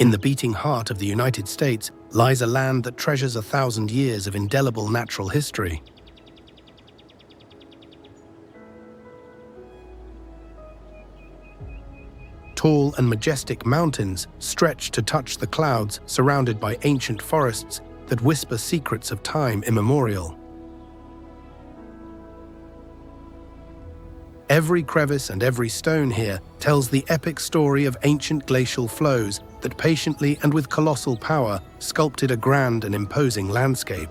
In the beating heart of the United States lies a land that treasures 1,000 years of indelible natural history. Tall and majestic mountains stretch to touch the clouds, surrounded by ancient forests that whisper secrets of time immemorial. Every crevice and every stone here tells the epic story of ancient glacial flows that patiently and with colossal power sculpted a grand and imposing landscape.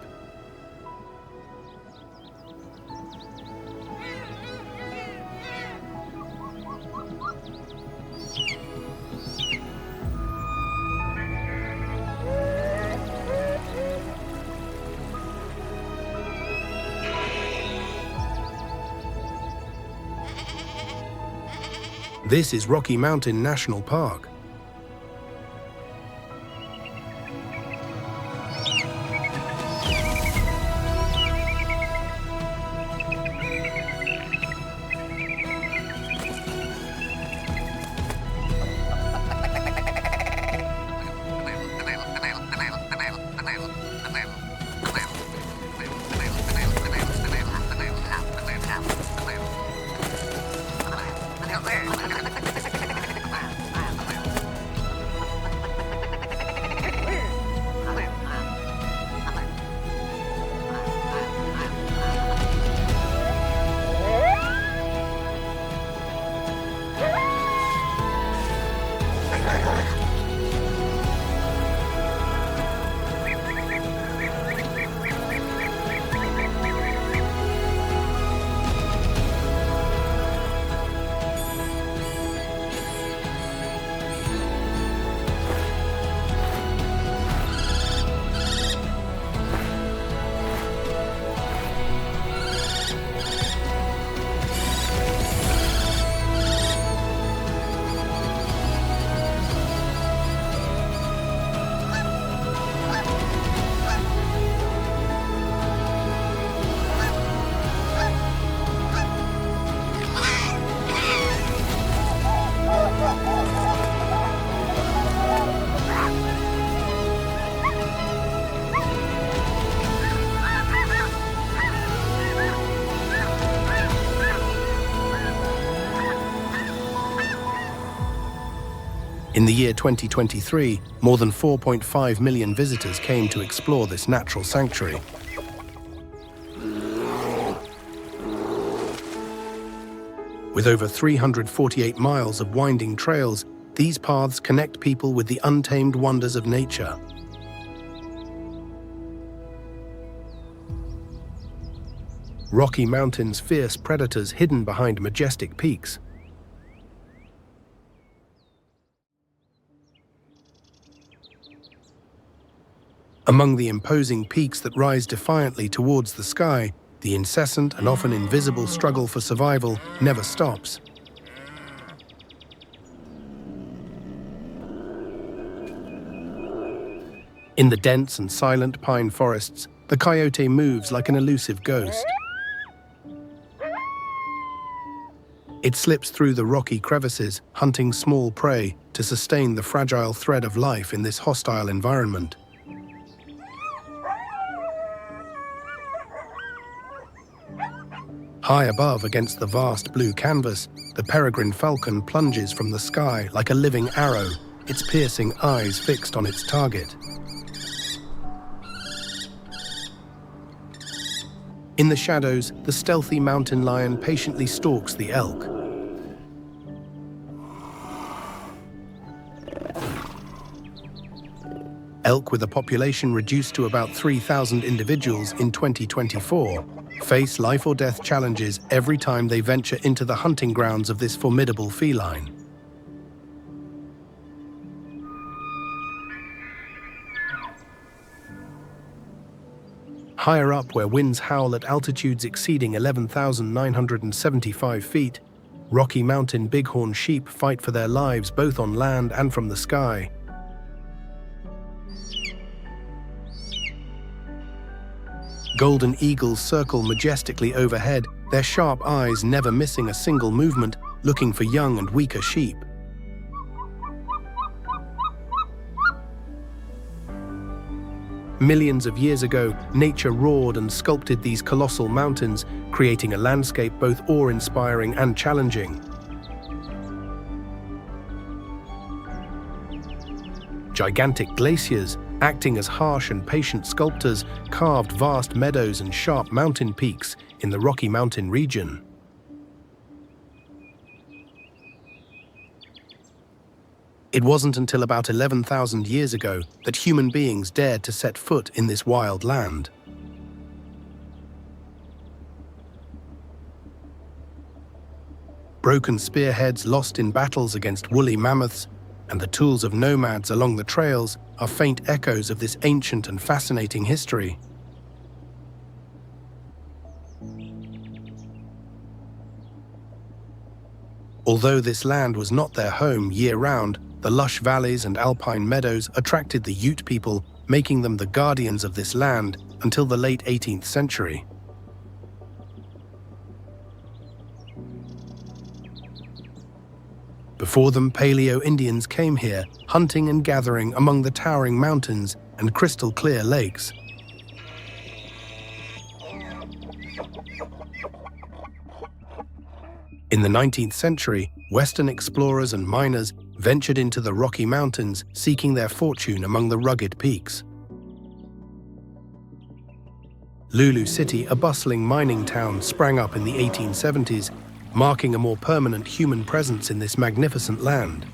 This is Rocky Mountain National Park. In the year 2023, more than 4.5 million visitors came to explore this natural sanctuary. With over 348 miles of winding trails, these paths connect people with the untamed wonders of nature. Rocky Mountain's fierce predators hidden behind majestic peaks. Among the imposing peaks that rise defiantly towards the sky, the incessant and often invisible struggle for survival never stops. In the dense and silent pine forests, the coyote moves like an elusive ghost. It slips through the rocky crevices, hunting small prey to sustain the fragile thread of life in this hostile environment. High above against the vast blue canvas, the peregrine falcon plunges from the sky like a living arrow, its piercing eyes fixed on its target. In the shadows, the stealthy mountain lion patiently stalks the elk. Elk, with a population reduced to about 3,000 individuals in 2024, face life-or-death challenges every time they venture into the hunting grounds of this formidable feline. Higher up, where winds howl at altitudes exceeding 11,975 feet, Rocky Mountain bighorn sheep fight for their lives both on land and from the sky. Golden eagles circle majestically overhead, their sharp eyes never missing a single movement, looking for young and weaker sheep. Millions of years ago, nature roared and sculpted these colossal mountains, creating a landscape both awe-inspiring and challenging. Gigantic glaciers, acting as harsh and patient sculptors, carved vast meadows and sharp mountain peaks in the Rocky Mountain region. It wasn't until about 11,000 years ago that human beings dared to set foot in this wild land. Broken spearheads lost in battles against woolly mammoths, and the tools of nomads along the trails are faint echoes of this ancient and fascinating history. Although this land was not their home year-round, the lush valleys and alpine meadows attracted the Ute people, making them the guardians of this land until the late 18th century. Before them, Paleo-Indians came here, hunting and gathering among the towering mountains and crystal-clear lakes. In the 19th century, Western explorers and miners ventured into the Rocky Mountains, seeking their fortune among the rugged peaks. Lulu City, a bustling mining town, sprang up in the 1870s, marking a more permanent human presence in this magnificent land.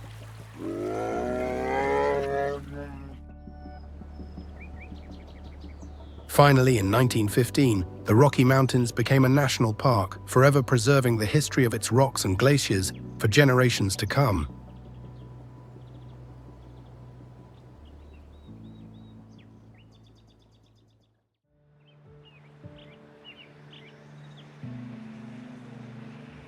Finally, in 1915, the Rocky Mountains became a national park, forever preserving the history of its rocks and glaciers for generations to come.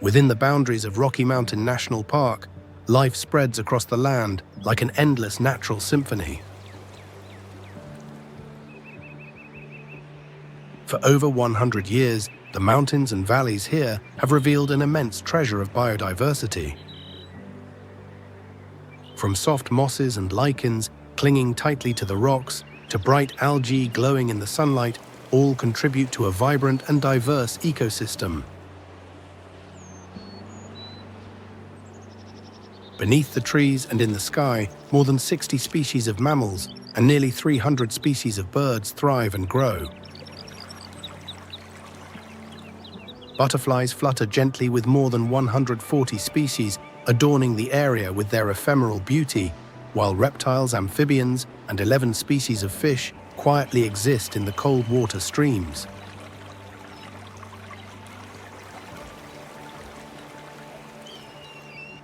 Within the boundaries of Rocky Mountain National Park, life spreads across the land like an endless natural symphony. For over 100 years, the mountains and valleys here have revealed an immense treasure of biodiversity. From soft mosses and lichens clinging tightly to the rocks, to bright algae glowing in the sunlight, all contribute to a vibrant and diverse ecosystem. Beneath the trees and in the sky, more than 60 species of mammals and nearly 300 species of birds thrive and grow. Butterflies flutter gently with more than 140 species, adorning the area with their ephemeral beauty, while reptiles, amphibians, and 11 species of fish quietly exist in the cold water streams.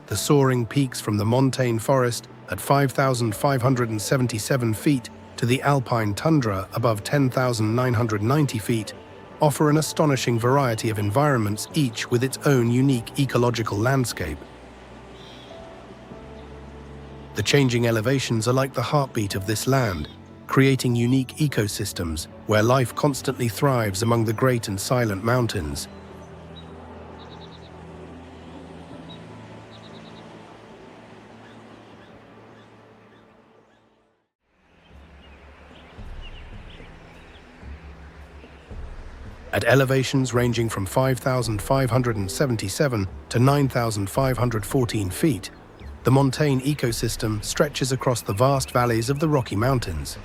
The soaring peaks from the Montane forest at 5,577 feet to the Alpine tundra above 10,990 feet offer an astonishing variety of environments, each with its own unique ecological landscape. The changing elevations are like the heartbeat of this land, creating unique ecosystems where life constantly thrives among the great and silent mountains. At elevations ranging from 5,577 to 9,514 feet, the Montane ecosystem stretches across the vast valleys of the Rocky Mountains.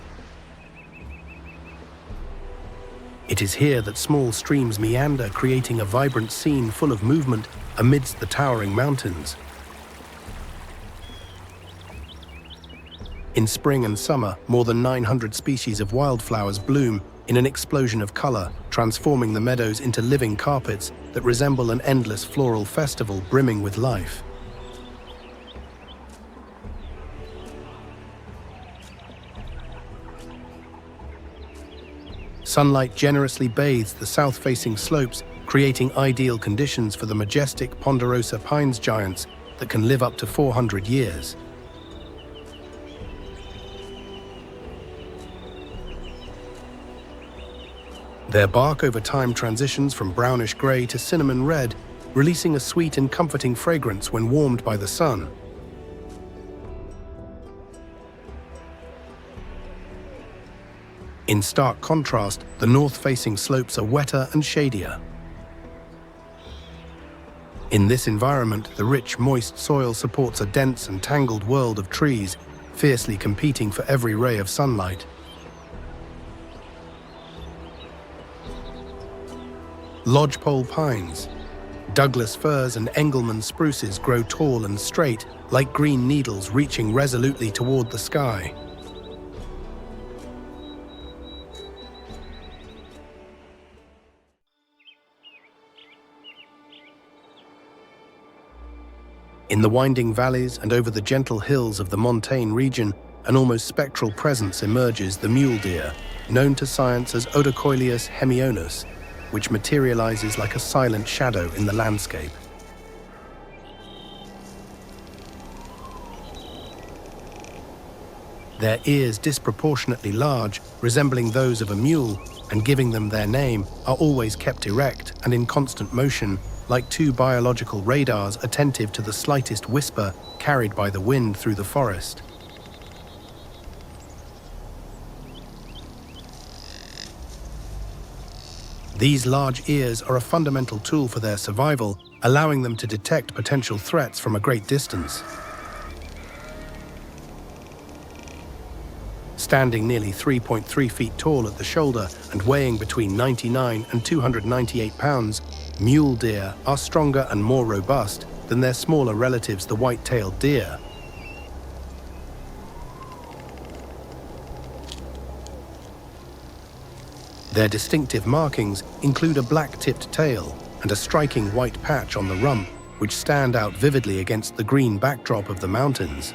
It is here that small streams meander, creating a vibrant scene full of movement amidst the towering mountains. In spring and summer, more than 900 species of wildflowers bloom in an explosion of color, transforming the meadows into living carpets that resemble an endless floral festival brimming with life. Sunlight generously bathes the south-facing slopes, creating ideal conditions for the majestic ponderosa pines giants that can live up to 400 years. Their bark over time transitions from brownish gray to cinnamon red, releasing a sweet and comforting fragrance when warmed by the sun. In stark contrast, the north-facing slopes are wetter and shadier. In this environment, the rich, moist soil supports a dense and tangled world of trees, fiercely competing for every ray of sunlight. Lodgepole pines, Douglas firs and Engelmann spruces grow tall and straight, like green needles reaching resolutely toward the sky. In the winding valleys and over the gentle hills of the Montane region, an almost spectral presence emerges: the mule deer, known to science as Odocoileus hemionus, which materializes like a silent shadow in the landscape. Their ears, disproportionately large, resembling those of a mule, and giving them their name, are always kept erect and in constant motion, like two biological radars attentive to the slightest whisper carried by the wind through the forest. These large ears are a fundamental tool for their survival, allowing them to detect potential threats from a great distance. Standing nearly 3.3 feet tall at the shoulder and weighing between 99 and 298 pounds, mule deer are stronger and more robust than their smaller relatives, the white-tailed deer. Their distinctive markings include a black-tipped tail and a striking white patch on the rump, which stand out vividly against the green backdrop of the mountains.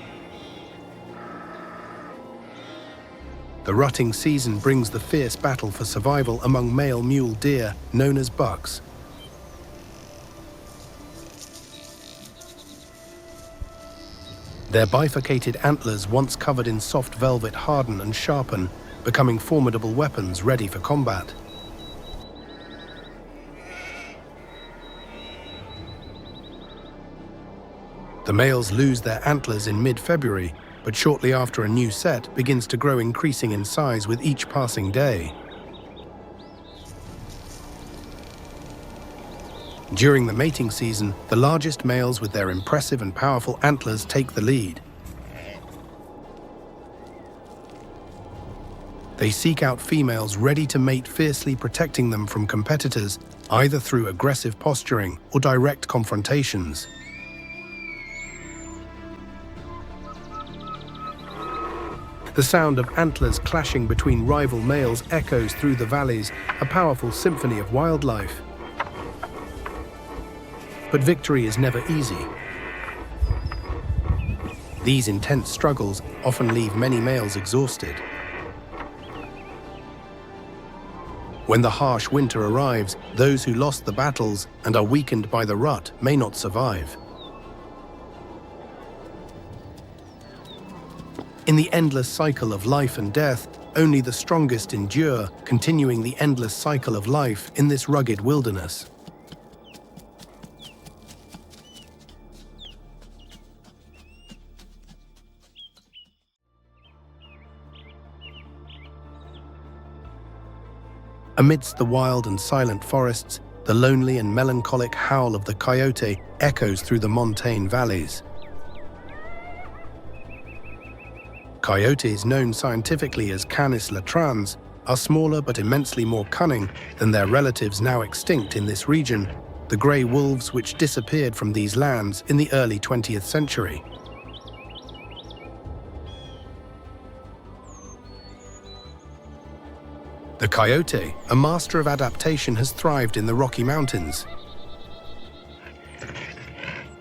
The rutting season brings the fierce battle for survival among male mule deer, known as bucks. Their bifurcated antlers, once covered in soft velvet, harden and sharpen, becoming formidable weapons ready for combat. The males lose their antlers in mid-February, but shortly after a new set begins to grow, increasing in size with each passing day. During the mating season, the largest males with their impressive and powerful antlers take the lead. They seek out females ready to mate, fiercely protecting them from competitors, either through aggressive posturing or direct confrontations. The sound of antlers clashing between rival males echoes through the valleys, a powerful symphony of wildlife. But victory is never easy. These intense struggles often leave many males exhausted. When the harsh winter arrives, those who lost the battles and are weakened by the rut may not survive. In the endless cycle of life and death, only the strongest endure, continuing the endless cycle of life in this rugged wilderness. Amidst the wild and silent forests, the lonely and melancholic howl of the coyote echoes through the Montane valleys. Coyotes, known scientifically as Canis latrans, are smaller but immensely more cunning than their relatives now extinct in this region, the grey wolves which disappeared from these lands in the early 20th century. The coyote, a master of adaptation, has thrived in the Rocky Mountains.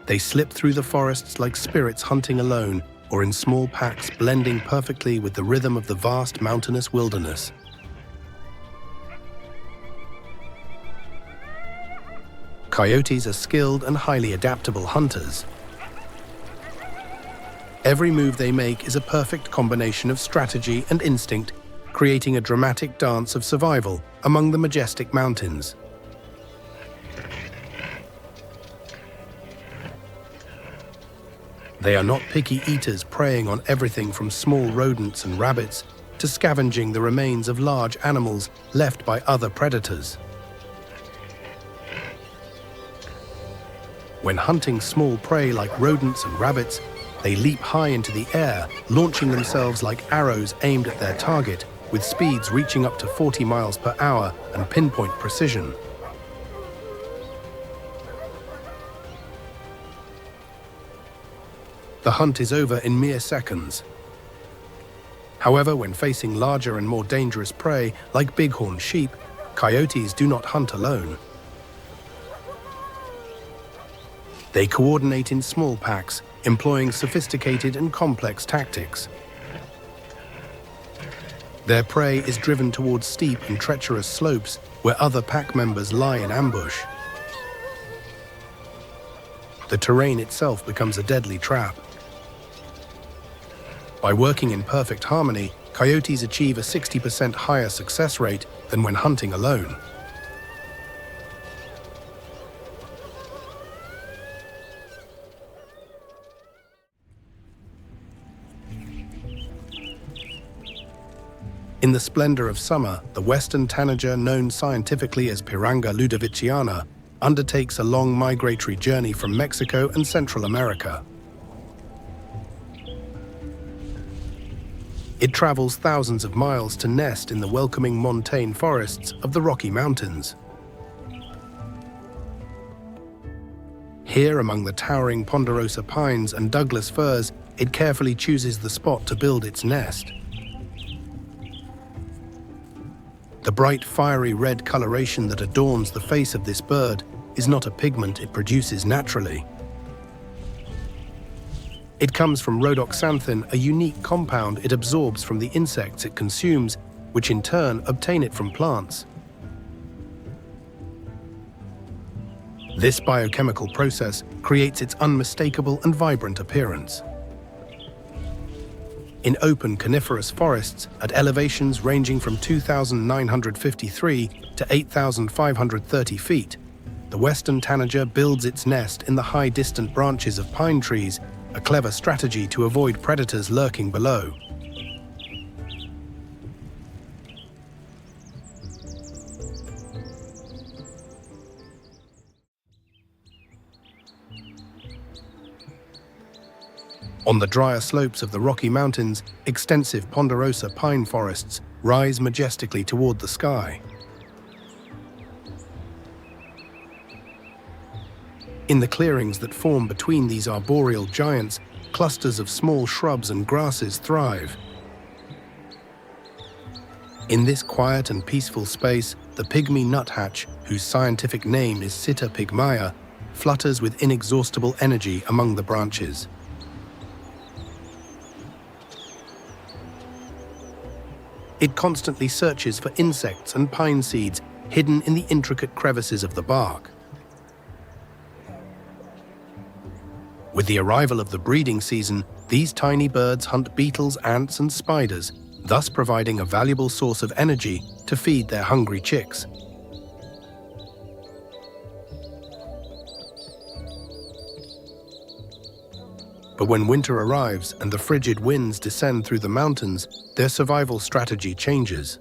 They slip through the forests like spirits hunting alone, or in small packs, blending perfectly with the rhythm of the vast mountainous wilderness. Coyotes are skilled and highly adaptable hunters. Every move they make is a perfect combination of strategy and instinct, creating a dramatic dance of survival among the majestic mountains. They are not picky eaters, preying on everything from small rodents and rabbits to scavenging the remains of large animals left by other predators. When hunting small prey like rodents and rabbits, they leap high into the air, launching themselves like arrows aimed at their target, with speeds reaching up to 40 miles per hour and pinpoint precision. The hunt is over in mere seconds. However, when facing larger and more dangerous prey, like bighorn sheep, coyotes do not hunt alone. They coordinate in small packs, employing sophisticated and complex tactics. Their prey is driven towards steep and treacherous slopes where other pack members lie in ambush. The terrain itself becomes a deadly trap. By working in perfect harmony, coyotes achieve a 60% higher success rate than when hunting alone. In the splendor of summer, the western tanager, known scientifically as Pyranga ludoviciana, undertakes a long migratory journey from Mexico and Central America. It travels thousands of miles to nest in the welcoming montane forests of the Rocky Mountains. Here, among the towering ponderosa pines and Douglas firs, it carefully chooses the spot to build its nest. The bright, fiery red coloration that adorns the face of this bird is not a pigment it produces naturally. It comes from rhodoxanthin, a unique compound it absorbs from the insects it consumes, which in turn obtain it from plants. This biochemical process creates its unmistakable and vibrant appearance. In open coniferous forests at elevations ranging from 2,953 to 8,530 feet, the western tanager builds its nest in the high distant branches of pine trees, a clever strategy to avoid predators lurking below. On the drier slopes of the Rocky Mountains, extensive ponderosa pine forests rise majestically toward the sky. In the clearings that form between these arboreal giants, clusters of small shrubs and grasses thrive. In this quiet and peaceful space, the pygmy nuthatch, whose scientific name is Sitta pygmaea, flutters with inexhaustible energy among the branches. It constantly searches for insects and pine seeds hidden in the intricate crevices of the bark. With the arrival of the breeding season, these tiny birds hunt beetles, ants, and spiders, thus providing a valuable source of energy to feed their hungry chicks. But when winter arrives and the frigid winds descend through the mountains, their survival strategy changes.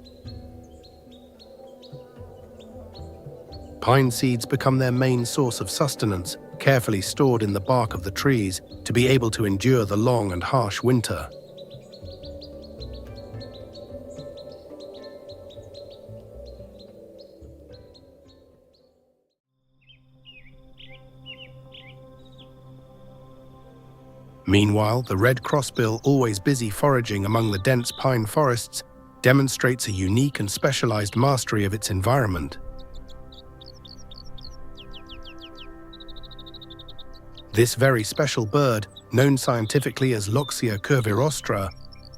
Pine seeds become their main source of sustenance, carefully stored in the bark of the trees to be able to endure the long and harsh winter. Meanwhile, the red crossbill, always busy foraging among the dense pine forests, demonstrates a unique and specialized mastery of its environment. This very special bird, known scientifically as Loxia curvirostra,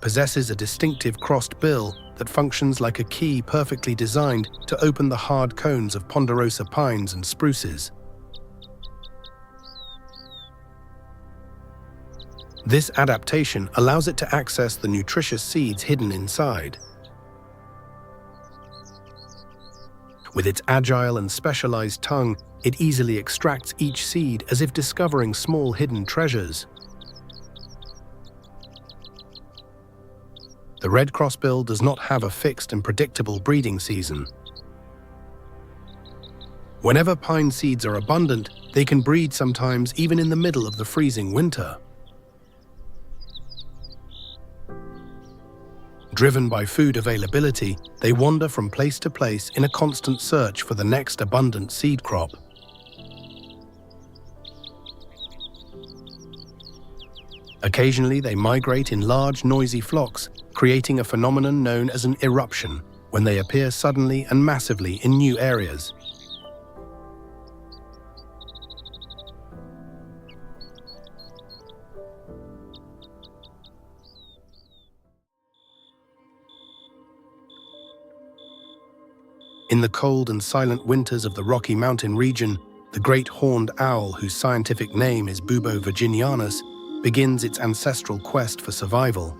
possesses a distinctive crossed bill that functions like a key perfectly designed to open the hard cones of ponderosa pines and spruces. This adaptation allows it to access the nutritious seeds hidden inside. With its agile and specialized tongue, it easily extracts each seed as if discovering small hidden treasures. The red crossbill does not have a fixed and predictable breeding season. Whenever pine seeds are abundant, they can breed sometimes even in the middle of the freezing winter. Driven by food availability, they wander from place to place in a constant search for the next abundant seed crop. Occasionally, they migrate in large, noisy flocks, creating a phenomenon known as an eruption, when they appear suddenly and massively in new areas. In the cold and silent winters of the Rocky Mountain region, the great horned owl, whose scientific name is Bubo virginianus, begins its ancestral quest for survival.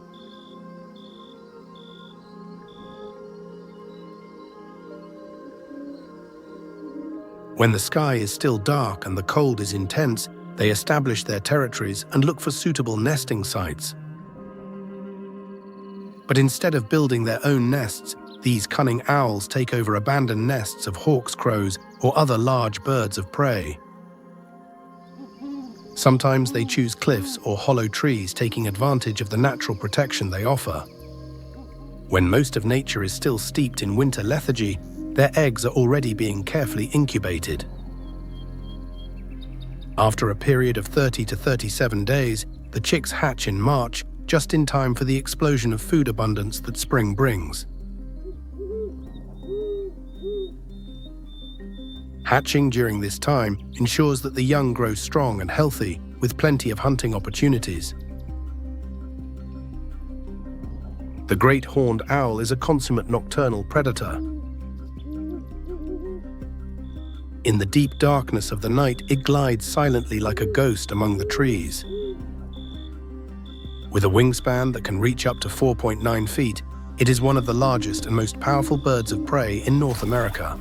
When the sky is still dark and the cold is intense, they establish their territories and look for suitable nesting sites. But instead of building their own nests, these cunning owls take over abandoned nests of hawks, crows, or other large birds of prey. Sometimes they choose cliffs or hollow trees, taking advantage of the natural protection they offer. When most of nature is still steeped in winter lethargy, their eggs are already being carefully incubated. After a period of 30 to 37 days, the chicks hatch in March, just in time for the explosion of food abundance that spring brings. Hatching during this time ensures that the young grow strong and healthy, with plenty of hunting opportunities. The great horned owl is a consummate nocturnal predator. In the deep darkness of the night, it glides silently like a ghost among the trees. With a wingspan that can reach up to 4.9 feet, it is one of the largest and most powerful birds of prey in North America.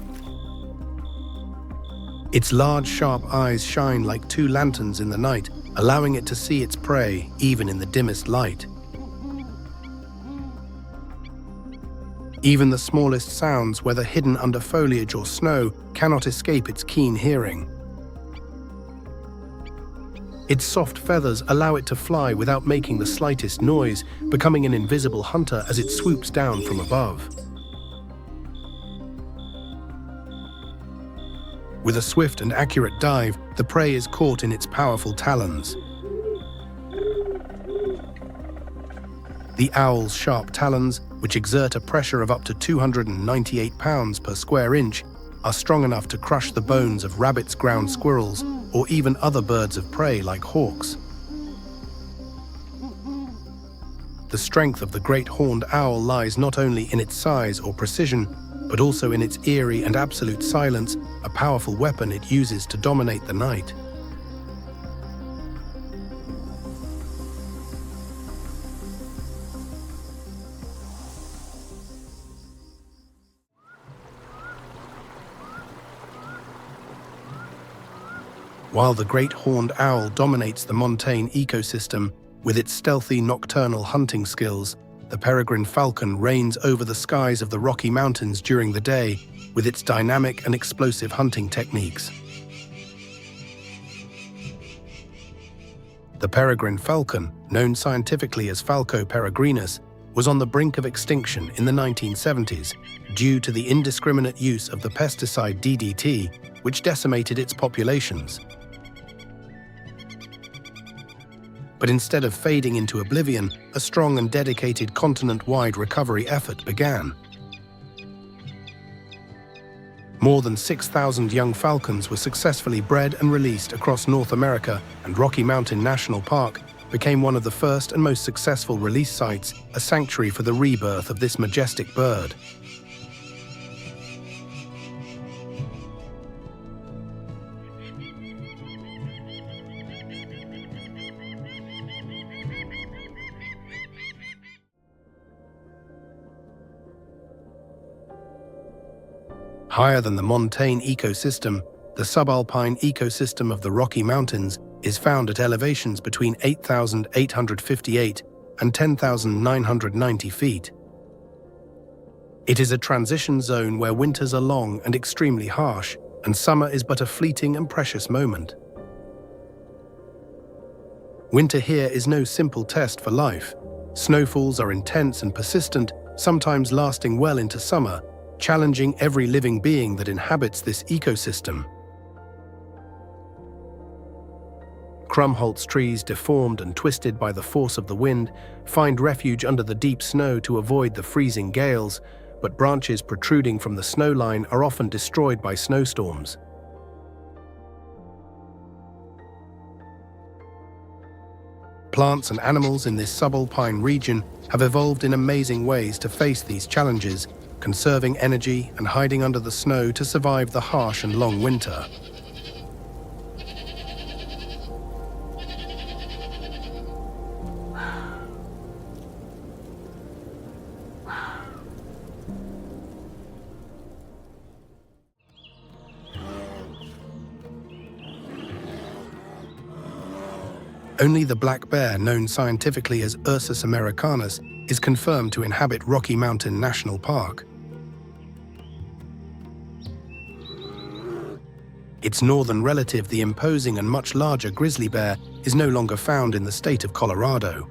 Its large, sharp eyes shine like two lanterns in the night, allowing it to see its prey even in the dimmest light. Even the smallest sounds, whether hidden under foliage or snow, cannot escape its keen hearing. Its soft feathers allow it to fly without making the slightest noise, becoming an invisible hunter as it swoops down from above. With a swift and accurate dive, the prey is caught in its powerful talons. The owl's sharp talons, which exert a pressure of up to 298 pounds per square inch, are strong enough to crush the bones of rabbits, ground squirrels, or even other birds of prey like hawks. The strength of the great horned owl lies not only in its size or precision, but also in its eerie and absolute silence, a powerful weapon it uses to dominate the night. While the great horned owl dominates the Montane ecosystem with its stealthy nocturnal hunting skills, the peregrine falcon reigns over the skies of the Rocky Mountains during the day with its dynamic and explosive hunting techniques. The peregrine falcon, known scientifically as Falco peregrinus, was on the brink of extinction in the 1970s due to the indiscriminate use of the pesticide DDT, which decimated its populations. But instead of fading into oblivion, a strong and dedicated continent-wide recovery effort began. More than 6,000 young falcons were successfully bred and released across North America, and Rocky Mountain National Park became one of the first and most successful release sites, a sanctuary for the rebirth of this majestic bird. Higher than the Montane ecosystem, the subalpine ecosystem of the Rocky Mountains is found at elevations between 8,858 and 10,990 feet. It is a transition zone where winters are long and extremely harsh, and summer is but a fleeting and precious moment. Winter here is no simple test for life. Snowfalls are intense and persistent, sometimes lasting well into summer, challenging every living being that inhabits this ecosystem. Krummholz trees, deformed and twisted by the force of the wind, find refuge under the deep snow to avoid the freezing gales, but branches protruding from the snowline are often destroyed by snowstorms. Plants and animals in this subalpine region have evolved in amazing ways to face these challenges, conserving energy and hiding under the snow to survive the harsh and long winter. Only the black bear, known scientifically as Ursus americanus, is confirmed to inhabit Rocky Mountain National Park. Its northern relative, the imposing and much larger grizzly bear, is no longer found in the state of Colorado.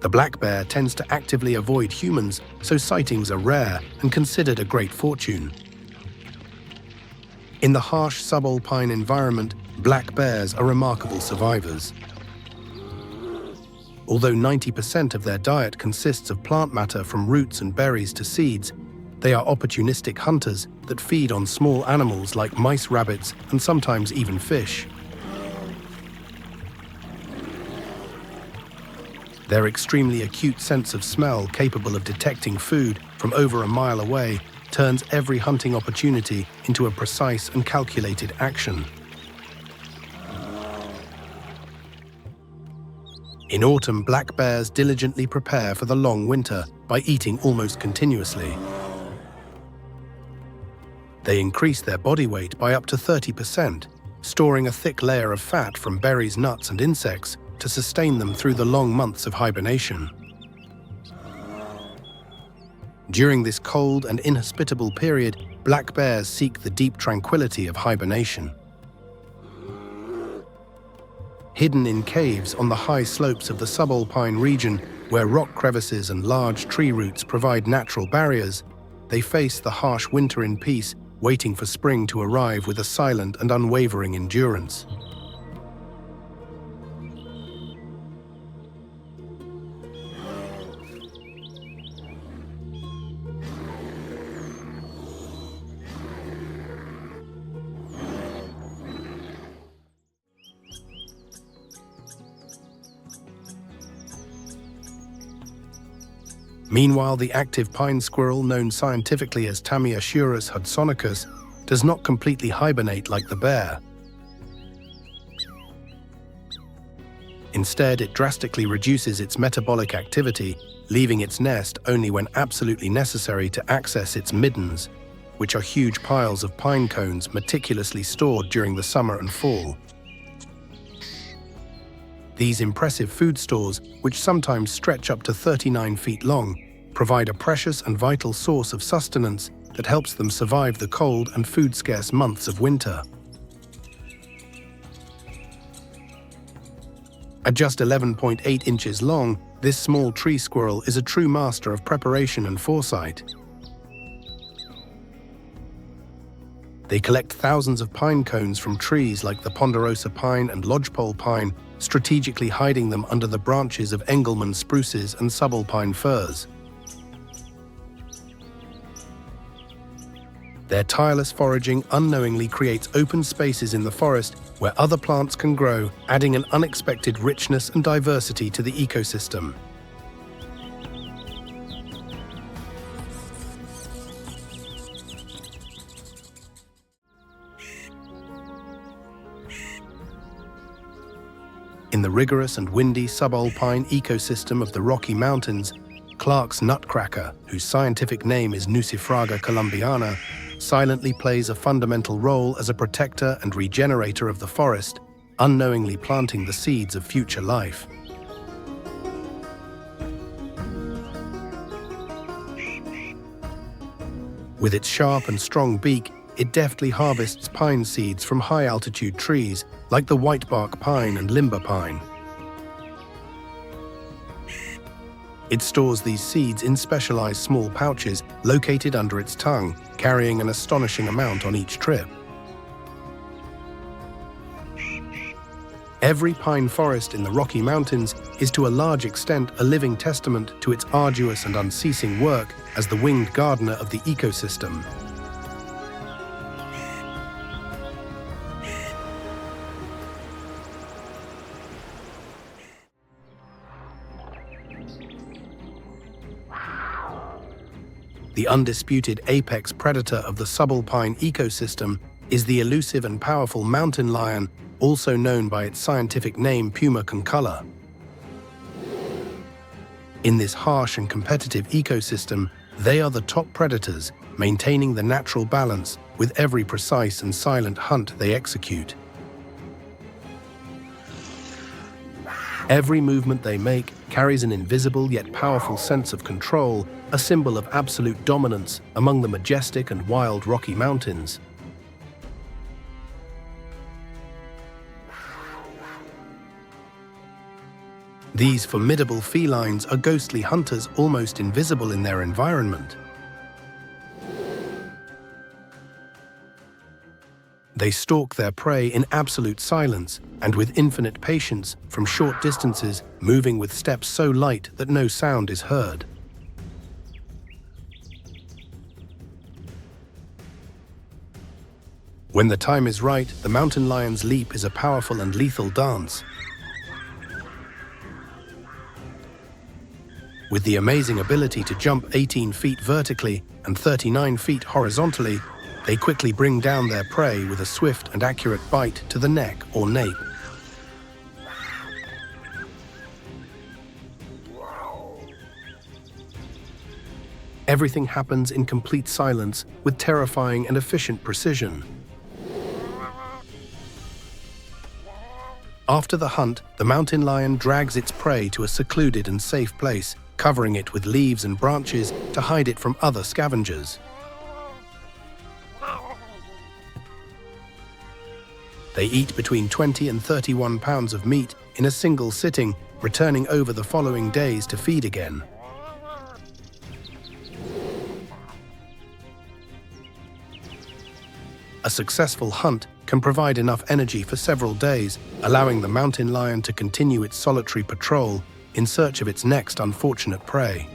The black bear tends to actively avoid humans, so sightings are rare and considered a great fortune. In the harsh subalpine environment, black bears are remarkable survivors. Although 90% of their diet consists of plant matter from roots and berries to seeds, they are opportunistic hunters that feed on small animals like mice, rabbits, and sometimes even fish. Their extremely acute sense of smell, capable of detecting food from over a mile away, turns every hunting opportunity into a precise and calculated action. In autumn, black bears diligently prepare for the long winter by eating almost continuously. They increase their body weight by up to 30%, storing a thick layer of fat from berries, nuts, and insects to sustain them through the long months of hibernation. During this cold and inhospitable period, black bears seek the deep tranquility of hibernation. Hidden in caves on the high slopes of the subalpine region, where rock crevices and large tree roots provide natural barriers, they face the harsh winter in peace, waiting for spring to arrive with a silent and unwavering endurance. Meanwhile, the active pine squirrel, known scientifically as Tamiasurus hudsonicus, does not completely hibernate like the bear. Instead, it drastically reduces its metabolic activity, leaving its nest only when absolutely necessary to access its middens, which are huge piles of pine cones meticulously stored during the summer and fall. These impressive food stores, which sometimes stretch up to 39 feet long, provide a precious and vital source of sustenance that helps them survive the cold and food-scarce months of winter. At just 11.8 inches long, this small tree squirrel is a true master of preparation and foresight. They collect thousands of pine cones from trees like the ponderosa pine and lodgepole pine, strategically hiding them under the branches of Engelmann spruces and subalpine firs. Their tireless foraging unknowingly creates open spaces in the forest where other plants can grow, adding an unexpected richness and diversity to the ecosystem. In the rigorous and windy subalpine ecosystem of the Rocky Mountains, Clark's nutcracker, whose scientific name is Nucifraga columbiana, silently plays a fundamental role as a protector and regenerator of the forest, unknowingly planting the seeds of future life. With its sharp and strong beak, it deftly harvests pine seeds from high-altitude trees like the whitebark pine and limber pine. It stores these seeds in specialized small pouches located under its tongue, carrying an astonishing amount on each trip. Every pine forest in the Rocky Mountains is to a large extent a living testament to its arduous and unceasing work as the winged gardener of the ecosystem. The undisputed apex predator of the subalpine ecosystem is the elusive and powerful mountain lion, also known by its scientific name Puma concolor. In this harsh and competitive ecosystem, they are the top predators, maintaining the natural balance with every precise and silent hunt they execute. Every movement they make carries an invisible yet powerful sense of control, a symbol of absolute dominance among the majestic and wild Rocky Mountains. These formidable felines are ghostly hunters almost invisible in their environment. They stalk their prey in absolute silence and with infinite patience from short distances, moving with steps so light that no sound is heard. When the time is right, the mountain lion's leap is a powerful and lethal dance. With the amazing ability to jump 18 feet vertically and 39 feet horizontally, they quickly bring down their prey with a swift and accurate bite to the neck or nape. Everything happens in complete silence with terrifying and efficient precision. After the hunt, the mountain lion drags its prey to a secluded and safe place, covering it with leaves and branches to hide it from other scavengers. They eat between 20 and 31 pounds of meat in a single sitting, returning over the following days to feed again. A successful hunt can provide enough energy for several days, allowing the mountain lion to continue its solitary patrol in search of its next unfortunate prey.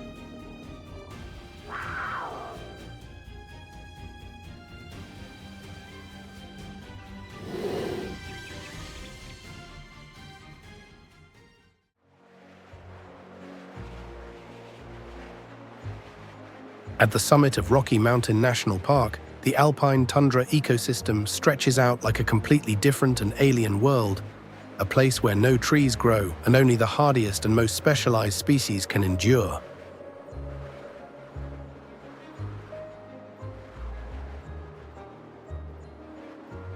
At the summit of Rocky Mountain National Park, the Alpine tundra ecosystem stretches out like a completely different and alien world, a place where no trees grow and only the hardiest and most specialized species can endure.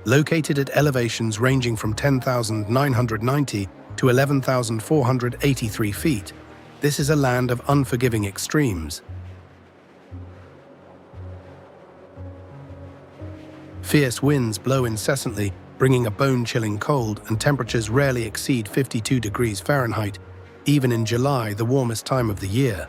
Located at elevations ranging from 10,990 to 11,483 feet, this is a land of unforgiving extremes. Fierce winds blow incessantly, bringing a bone-chilling cold, and temperatures rarely exceed 52 degrees Fahrenheit, even in July, the warmest time of the year.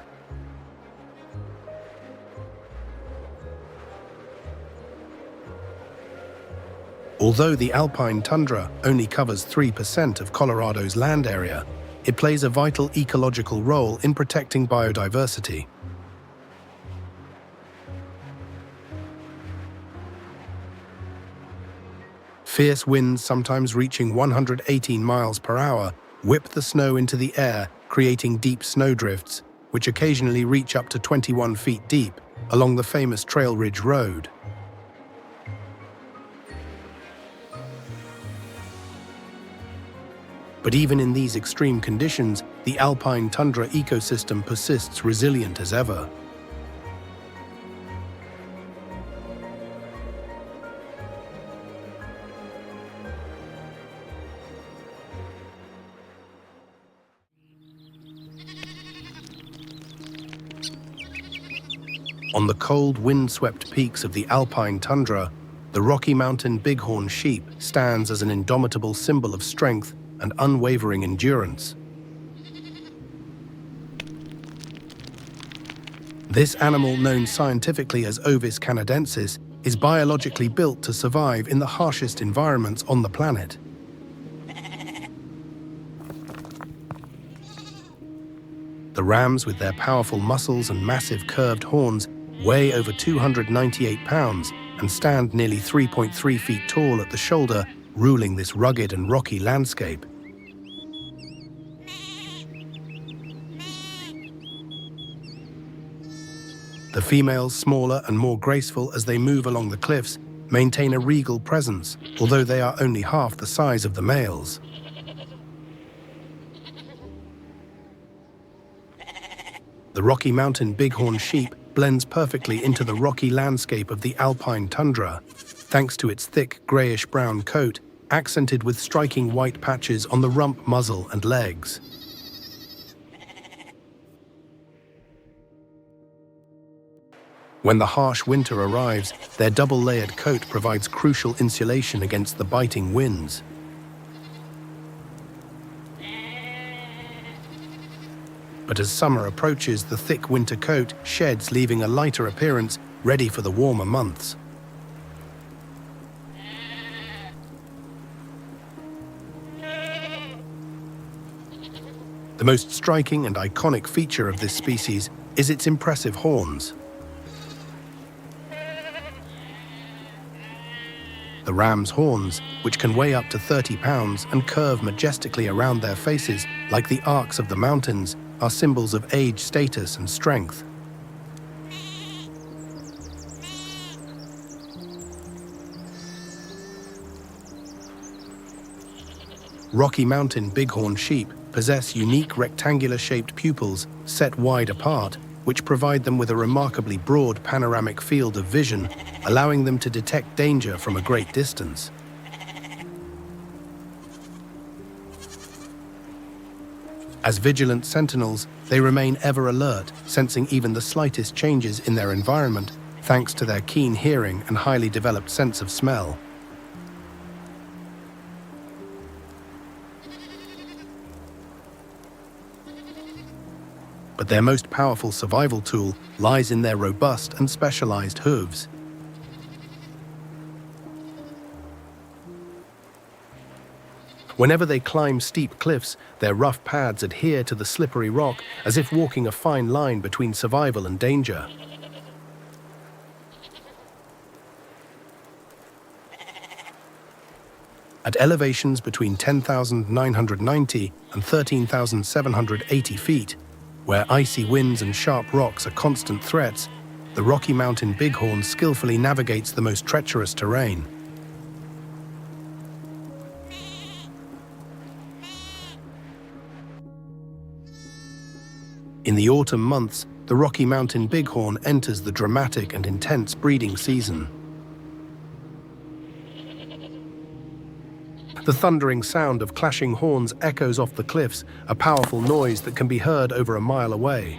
Although the Alpine tundra only covers 3% of Colorado's land area, it plays a vital ecological role in protecting biodiversity. Fierce winds, sometimes reaching 118 miles per hour, whip the snow into the air, creating deep snowdrifts, which occasionally reach up to 21 feet deep along the famous Trail Ridge Road. But even in these extreme conditions, the Alpine tundra ecosystem persists resilient as ever. On the cold, wind-swept peaks of the Alpine tundra, the Rocky Mountain bighorn sheep stands as an indomitable symbol of strength and unwavering endurance. This animal, known scientifically as Ovis canadensis, is biologically built to survive in the harshest environments on the planet. The rams, with their powerful muscles and massive curved horns, weigh over 298 pounds and stand nearly 3.3 feet tall at the shoulder, ruling this rugged and rocky landscape. The females, smaller and more graceful as they move along the cliffs, maintain a regal presence, although they are only half the size of the males. The Rocky Mountain bighorn sheep blends perfectly into the rocky landscape of the Alpine tundra, thanks to its thick grayish-brown coat, accented with striking white patches on the rump, muzzle, and legs. When the harsh winter arrives, their double-layered coat provides crucial insulation against the biting winds. But as summer approaches, the thick winter coat sheds, leaving a lighter appearance, ready for the warmer months. The most striking and iconic feature of this species is its impressive horns. The ram's horns, which can weigh up to 30 pounds and curve majestically around their faces like the arcs of the mountains, are symbols of age, status, and strength. Rocky Mountain bighorn sheep possess unique rectangular-shaped pupils set wide apart, which provide them with a remarkably broad panoramic field of vision, allowing them to detect danger from a great distance. As vigilant sentinels, they remain ever alert, sensing even the slightest changes in their environment, thanks to their keen hearing and highly developed sense of smell. But their most powerful survival tool lies in their robust and specialized hooves. Whenever they climb steep cliffs, their rough pads adhere to the slippery rock as if walking a fine line between survival and danger. At elevations between 10,990 and 13,780 feet, where icy winds and sharp rocks are constant threats, the Rocky Mountain bighorn skillfully navigates the most treacherous terrain. In the autumn months, the Rocky Mountain bighorn enters the dramatic and intense breeding season. The thundering sound of clashing horns echoes off the cliffs, a powerful noise that can be heard over a mile away.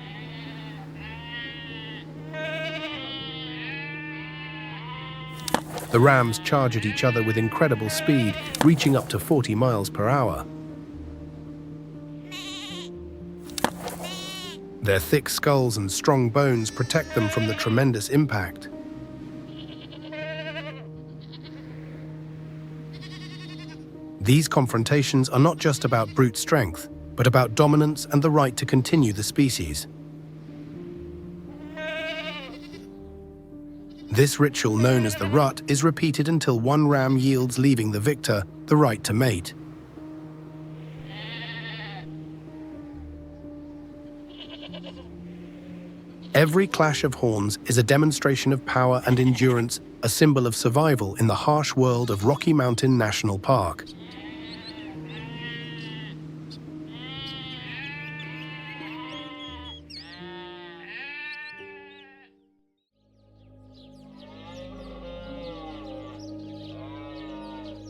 The rams charge at each other with incredible speed, reaching up to 40 miles per hour. Their thick skulls and strong bones protect them from the tremendous impact. These confrontations are not just about brute strength, but about dominance and the right to continue the species. This ritual, known as the rut, is repeated until one ram yields, leaving the victor the right to mate. Every clash of horns is a demonstration of power and endurance, a symbol of survival in the harsh world of Rocky Mountain National Park.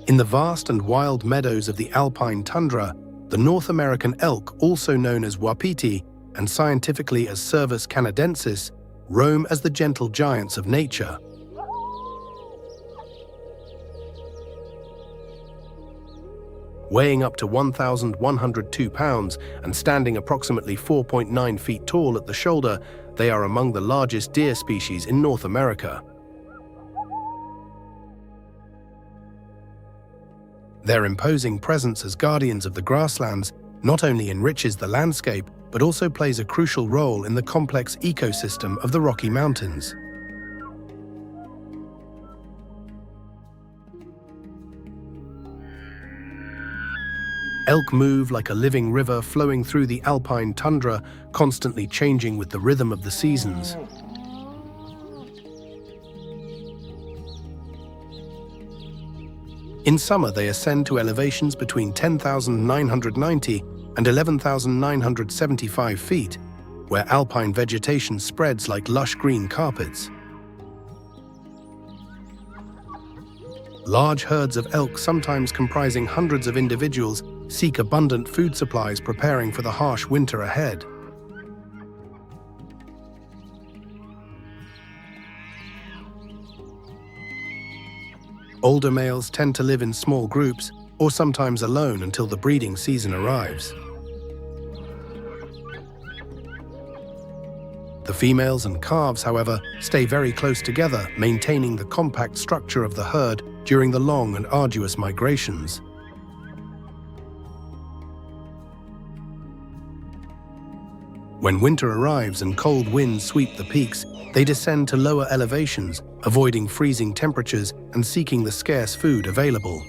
In the vast and wild meadows of the Alpine tundra, the North American elk, also known as wapiti and scientifically as Cervus canadensis, roam as the gentle giants of nature. Weighing up to 1,102 pounds and standing approximately 4.9 feet tall at the shoulder, they are among the largest deer species in North America. Their imposing presence as guardians of the grasslands not only enriches the landscape, but also plays a crucial role in the complex ecosystem of the Rocky Mountains. Elk move like a living river flowing through the Alpine tundra, constantly changing with the rhythm of the seasons. In summer, they ascend to elevations between 10,990 and 11,975 feet, where alpine vegetation spreads like lush green carpets. Large herds of elk, sometimes comprising hundreds of individuals, seek abundant food supplies, preparing for the harsh winter ahead. Older males tend to live in small groups, or sometimes alone until the breeding season arrives. The females and calves, however, stay very close together, maintaining the compact structure of the herd during the long and arduous migrations. When winter arrives and cold winds sweep the peaks, they descend to lower elevations, avoiding freezing temperatures and seeking the scarce food available.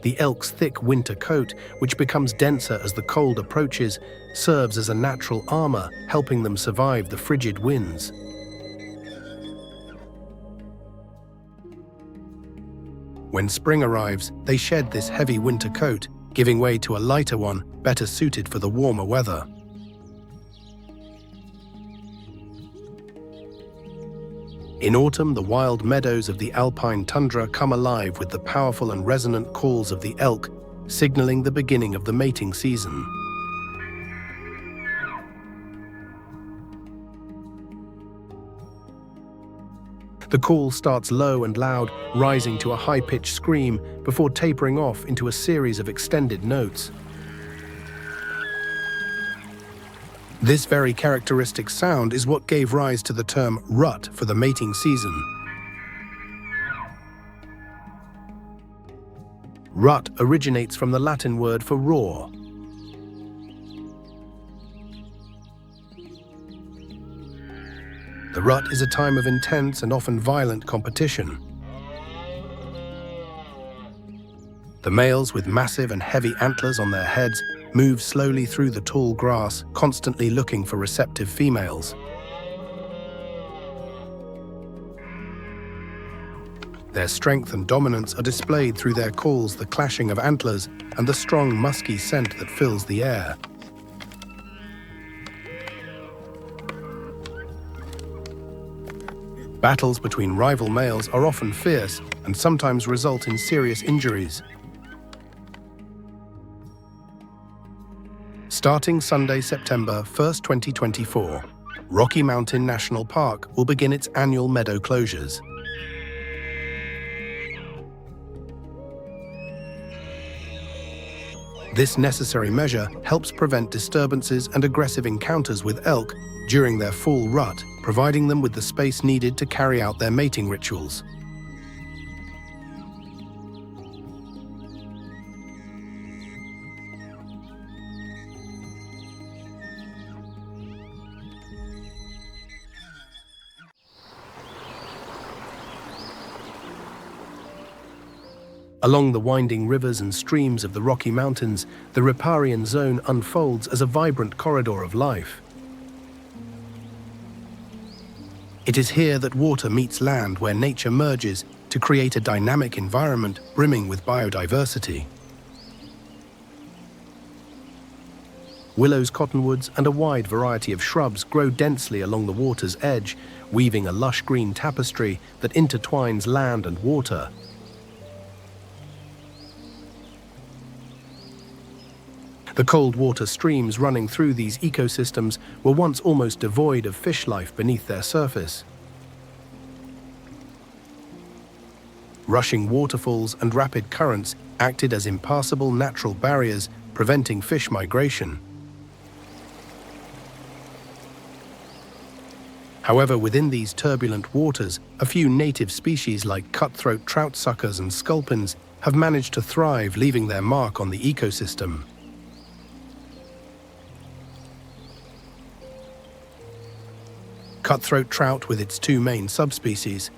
The elk's thick winter coat, which becomes denser as the cold approaches, serves as a natural armor, helping them survive the frigid winds. When spring arrives, they shed this heavy winter coat, giving way to a lighter one, better suited for the warmer weather. In autumn, the wild meadows of the Alpine tundra come alive with the powerful and resonant calls of the elk, signaling the beginning of the mating season. The call starts low and loud, rising to a high-pitched scream before tapering off into a series of extended notes. This very characteristic sound is what gave rise to the term rut for the mating season. Rut originates from the Latin word for roar. The rut is a time of intense and often violent competition. The males, with massive and heavy antlers on their heads, move slowly through the tall grass, constantly looking for receptive females. Their strength and dominance are displayed through their calls, the clashing of antlers, and the strong, musky scent that fills the air. Battles between rival males are often fierce and sometimes result in serious injuries. Starting Sunday, September 1st, 2024, Rocky Mountain National Park will begin its annual meadow closures. This necessary measure helps prevent disturbances and aggressive encounters with elk during their fall rut, providing them with the space needed to carry out their mating rituals. Along the winding rivers and streams of the Rocky Mountains, the Riparian zone unfolds as a vibrant corridor of life. It is here that water meets land, where nature merges to create a dynamic environment brimming with biodiversity. Willows, cottonwoods, and a wide variety of shrubs grow densely along the water's edge, weaving a lush green tapestry that intertwines land and water. The cold water streams running through these ecosystems were once almost devoid of fish life beneath their surface. Rushing waterfalls and rapid currents acted as impassable natural barriers, preventing fish migration. However, within these turbulent waters, a few native species like cutthroat trout suckers and sculpins have managed to thrive, leaving their mark on the ecosystem. Cutthroat trout, with its two main subspecies,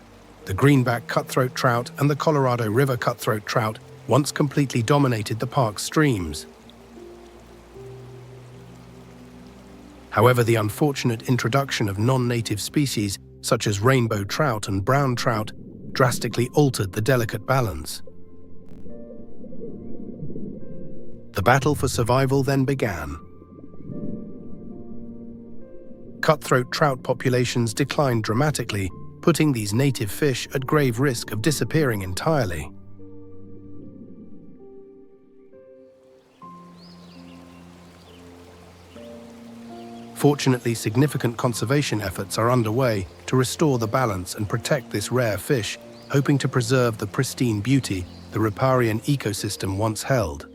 the greenback cutthroat trout and the Colorado River cutthroat trout, once completely dominated the park's streams. However, the unfortunate introduction of non-native species such as rainbow trout and brown trout drastically altered the delicate balance. The battle for survival then began. Cutthroat trout populations declined dramatically, putting these native fish at grave risk of disappearing entirely. Fortunately, significant conservation efforts are underway to restore the balance and protect this rare fish, hoping to preserve the pristine beauty the riparian ecosystem once held.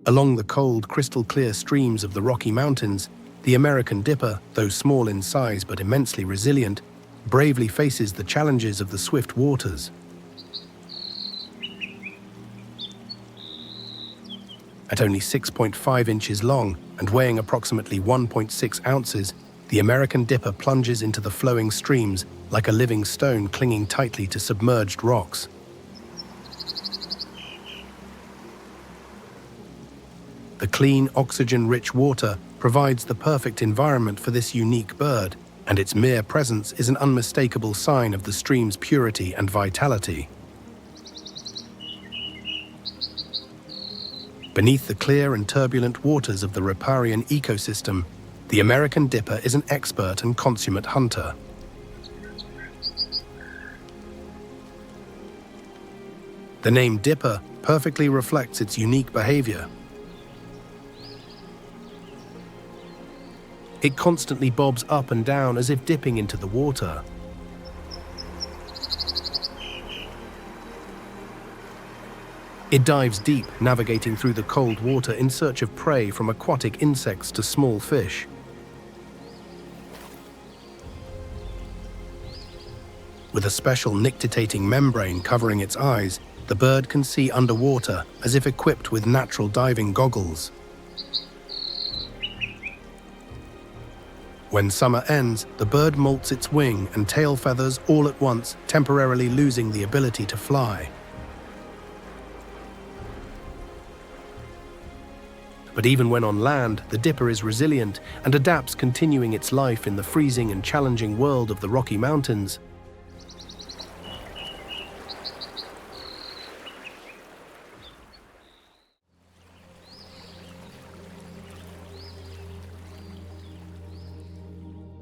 Along the cold, crystal-clear streams of the Rocky Mountains, the American dipper, though small in size but immensely resilient, bravely faces the challenges of the swift waters. At only 6.5 inches long and weighing approximately 1.6 ounces, the American dipper plunges into the flowing streams like a living stone clinging tightly to submerged rocks. The clean, oxygen-rich water provides the perfect environment for this unique bird, and its mere presence is an unmistakable sign of the stream's purity and vitality. Beneath the clear and turbulent waters of the riparian ecosystem, the American dipper is an expert and consummate hunter. The name dipper perfectly reflects its unique behavior. It constantly bobs up and down as if dipping into the water. It dives deep, navigating through the cold water in search of prey, from aquatic insects to small fish. With a special nictitating membrane covering its eyes, the bird can see underwater as if equipped with natural diving goggles. When summer ends, the bird molts its wing and tail feathers all at once, temporarily losing the ability to fly. But even when on land, the dipper is resilient and adapts, continuing its life in the freezing and challenging world of the Rocky Mountains.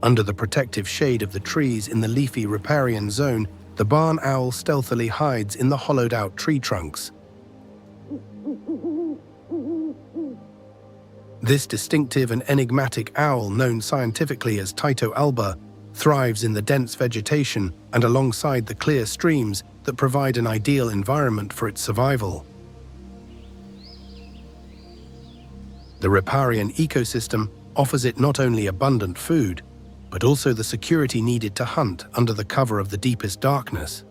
Under the protective shade of the trees in the leafy riparian zone, the barn owl stealthily hides in the hollowed-out tree trunks. This distinctive and enigmatic owl, known scientifically as Tyto alba, thrives in the dense vegetation and alongside the clear streams that provide an ideal environment for its survival. The riparian ecosystem offers it not only abundant food, but also the security needed to hunt under the cover of the deepest darkness.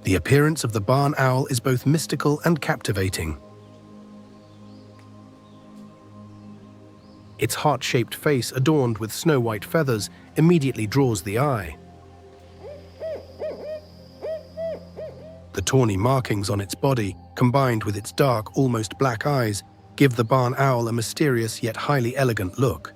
The appearance of the barn owl is both mystical and captivating. Its heart-shaped face, adorned with snow-white feathers, immediately draws the eye. The tawny markings on its body, combined with its dark, almost black eyes, give the barn owl a mysterious yet highly elegant look.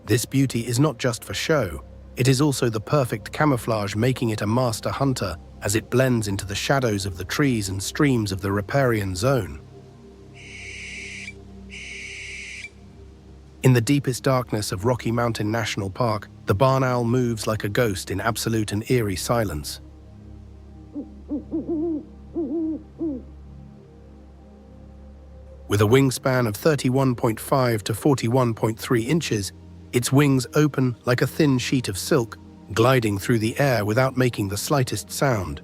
This beauty is not just for show, it is also the perfect camouflage, making it a master hunter as it blends into the shadows of the trees and streams of the riparian zone. In the deepest darkness of Rocky Mountain National Park, the barn owl moves like a ghost in absolute and eerie silence. With a wingspan of 31.5 to 41.3 inches, its wings open like a thin sheet of silk, gliding through the air without making the slightest sound.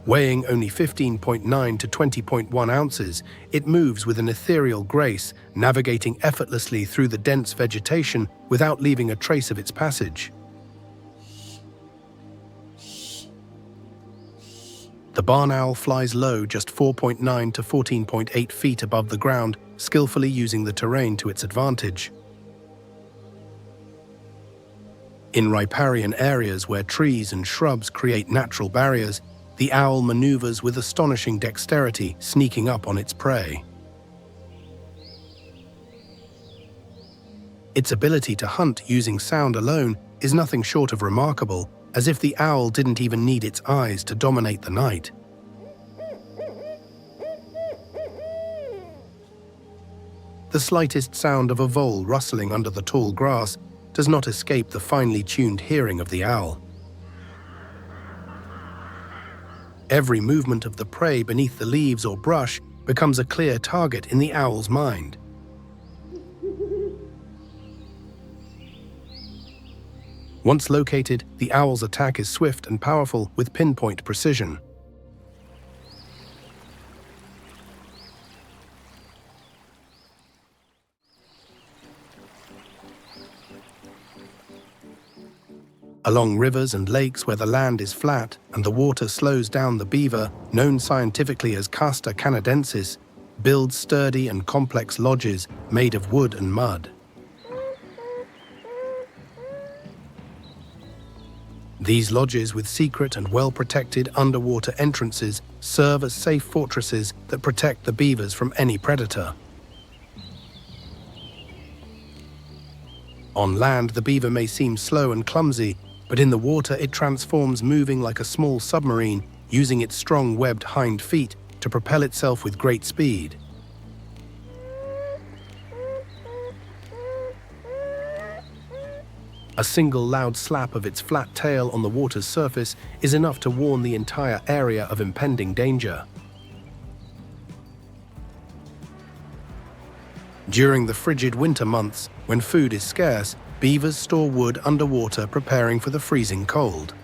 Weighing only 15.9 to 20.1 ounces, it moves with an ethereal grace, navigating effortlessly through the dense vegetation without leaving a trace of its passage. The barn owl flies low, just 4.9 to 14.8 feet above the ground, skillfully using the terrain to its advantage. In riparian areas where trees and shrubs create natural barriers, the owl maneuvers with astonishing dexterity, sneaking up on its prey. Its ability to hunt using sound alone is nothing short of remarkable, as if the owl didn't even need its eyes to dominate the night. The slightest sound of a vole rustling under the tall grass does not escape the finely tuned hearing of the owl. Every movement of the prey beneath the leaves or brush becomes a clear target in the owl's mind. Once located, the owl's attack is swift and powerful with pinpoint precision. Along rivers and lakes where the land is flat and the water slows down, the beaver, known scientifically as Castor canadensis, builds sturdy and complex lodges made of wood and mud. These lodges, with secret and well-protected underwater entrances, serve as safe fortresses that protect the beavers from any predator. On land, the beaver may seem slow and clumsy, but in the water it transforms, moving like a small submarine, using its strong webbed hind feet to propel itself with great speed. A single loud slap of its flat tail on the water's surface is enough to warn the entire area of impending danger. During the frigid winter months, when food is scarce, beavers store wood underwater, preparing for the freezing cold.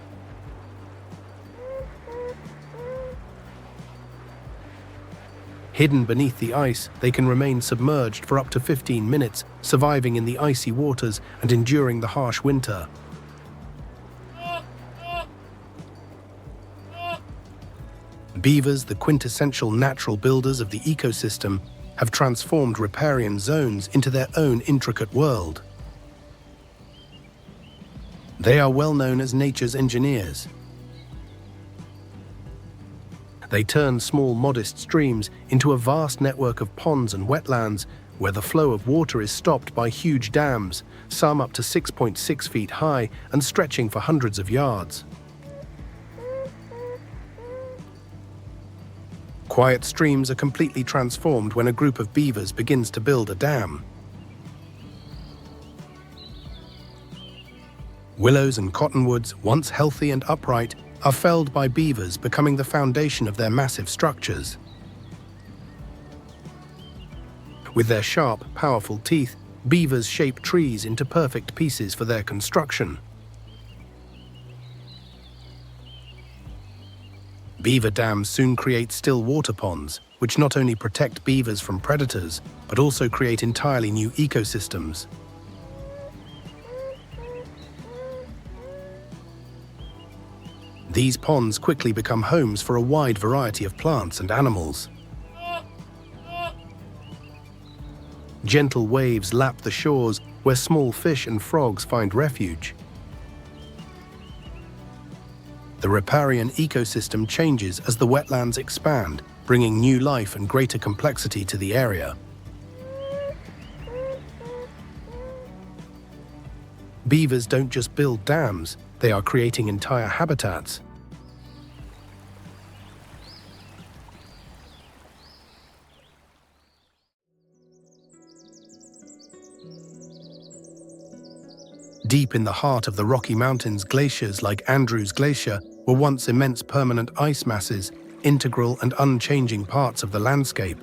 Hidden beneath the ice, they can remain submerged for up to 15 minutes, surviving in the icy waters and enduring the harsh winter. Beavers, the quintessential natural builders of the ecosystem, have transformed riparian zones into their own intricate world. They are well known as nature's engineers. They turn small, modest streams into a vast network of ponds and wetlands where the flow of water is stopped by huge dams, some up to 6.6 feet high and stretching for hundreds of yards. Quiet streams are completely transformed when a group of beavers begins to build a dam. Willows and cottonwoods, once healthy and upright, are felled by beavers, becoming the foundation of their massive structures. With their sharp, powerful teeth, beavers shape trees into perfect pieces for their construction. Beaver dams soon create still water ponds, which not only protect beavers from predators, but also create entirely new ecosystems. These ponds quickly become homes for a wide variety of plants and animals. Gentle waves lap the shores where small fish and frogs find refuge. The riparian ecosystem changes as the wetlands expand, bringing new life and greater complexity to the area. Beavers don't just build dams, They are creating entire habitats. Deep in the heart of the Rocky Mountains, glaciers like Andrews Glacier were once immense permanent ice masses, integral and unchanging parts of the landscape.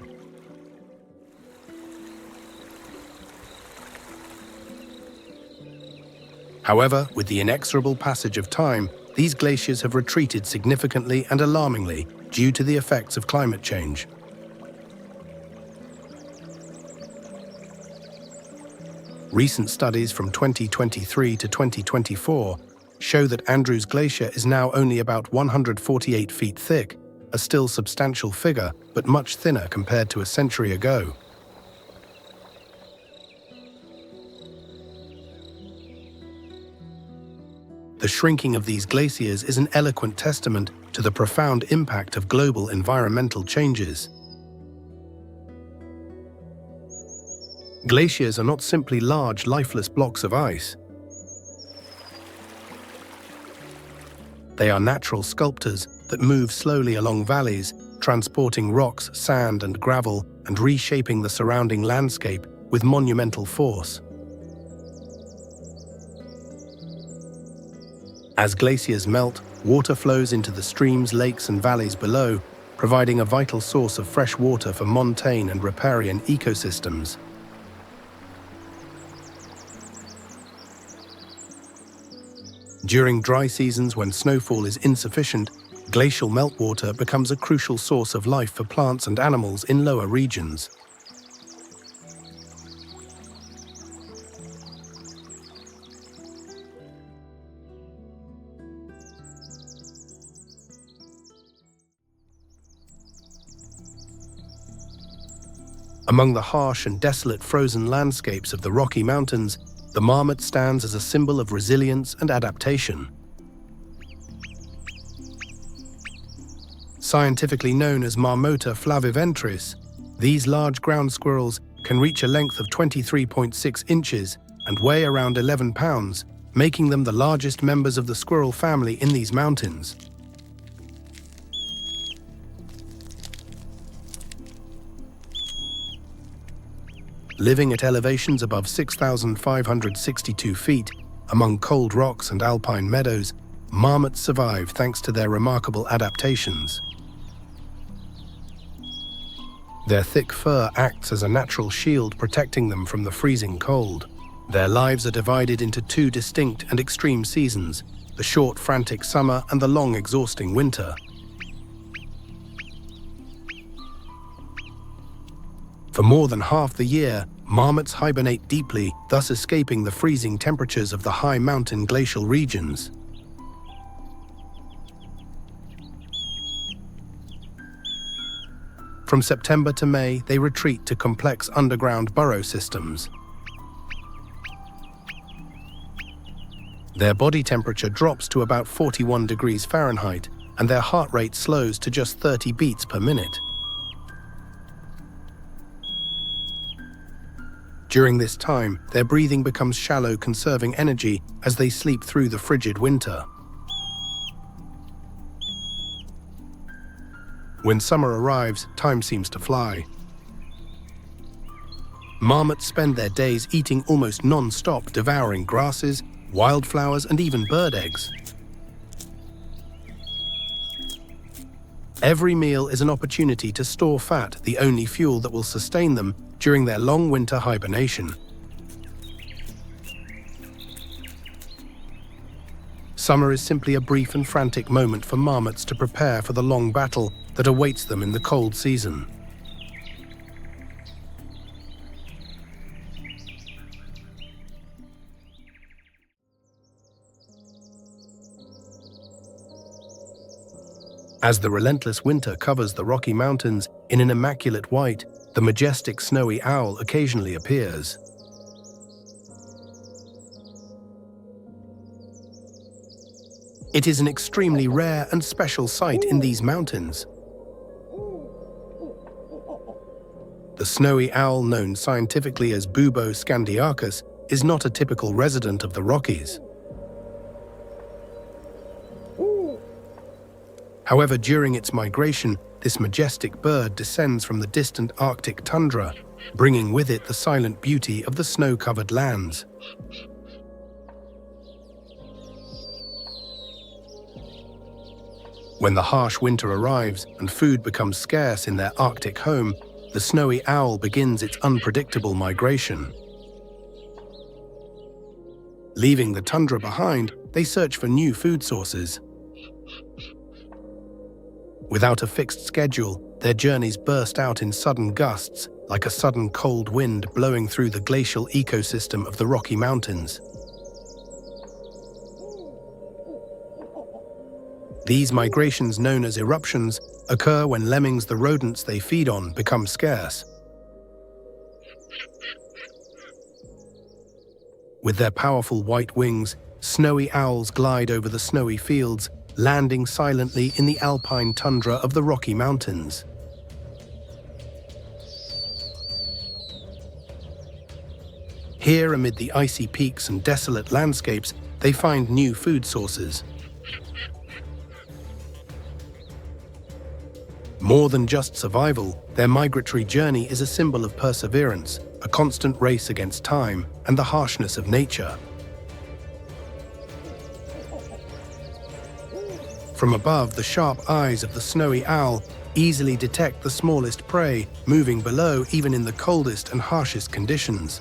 However, with the inexorable passage of time, these glaciers have retreated significantly and alarmingly due to the effects of climate change. Recent studies from 2023 to 2024 show that Andrews Glacier is now only about 148 feet thick, a still substantial figure, but much thinner compared to a century ago. The shrinking of these glaciers is an eloquent testament to the profound impact of global environmental changes. Glaciers are not simply large, lifeless blocks of ice. They are natural sculptors that move slowly along valleys, transporting rocks, sand, and gravel, and reshaping the surrounding landscape with monumental force. As glaciers melt, water flows into the streams, lakes, and valleys below, providing a vital source of fresh water for Montane and Riparian ecosystems. During dry seasons when snowfall is insufficient, glacial meltwater becomes a crucial source of life for plants and animals in lower regions. Among the harsh and desolate frozen landscapes of the Rocky Mountains, the marmot stands as a symbol of resilience and adaptation. Scientifically known as Marmota flaviventris, these large ground squirrels can reach a length of 23.6 inches and weigh around 11 pounds, making them the largest members of the squirrel family in these mountains. Living at elevations above 6,562 feet, among cold rocks and alpine meadows, marmots survive thanks to their remarkable adaptations. Their thick fur acts as a natural shield protecting them from the freezing cold. Their lives are divided into two distinct and extreme seasons, the short, frantic summer and the long, exhausting winter. For more than half the year, marmots hibernate deeply, thus escaping the freezing temperatures of the high mountain glacial regions. From September to May, they retreat to complex underground burrow systems. Their body temperature drops to about 41 degrees Fahrenheit, and their heart rate slows to just 30 beats per minute. During this time, their breathing becomes shallow, conserving energy as they sleep through the frigid winter. When summer arrives, time seems to fly. Marmots spend their days eating almost non-stop, devouring grasses, wildflowers, and even bird eggs. Every meal is an opportunity to store fat, the only fuel that will sustain them during their long winter hibernation. Summer is simply a brief and frantic moment for marmots to prepare for the long battle that awaits them in the cold season. As the relentless winter covers the Rocky Mountains in an immaculate white, the majestic snowy owl occasionally appears. It is an extremely rare and special sight in these mountains. The snowy owl, known scientifically as Bubo scandiacus, is not a typical resident of the Rockies. However, during its migration, this majestic bird descends from the distant Arctic tundra, bringing with it the silent beauty of the snow-covered lands. When the harsh winter arrives and food becomes scarce in their Arctic home, the snowy owl begins its unpredictable migration. Leaving the tundra behind, they search for new food sources. Without a fixed schedule, their journeys burst out in sudden gusts, like a sudden cold wind blowing through the glacial ecosystem of the Rocky Mountains. These migrations, known as eruptions, occur when lemmings, the rodents they feed on, become scarce. With their powerful white wings, snowy owls glide over the snowy fields, landing silently in the Alpine tundra of the Rocky Mountains. Here, amid the icy peaks and desolate landscapes, they find new food sources. More than just survival, their migratory journey is a symbol of perseverance, a constant race against time, and the harshness of nature. From above, the sharp eyes of the snowy owl easily detect the smallest prey, moving below even in the coldest and harshest conditions.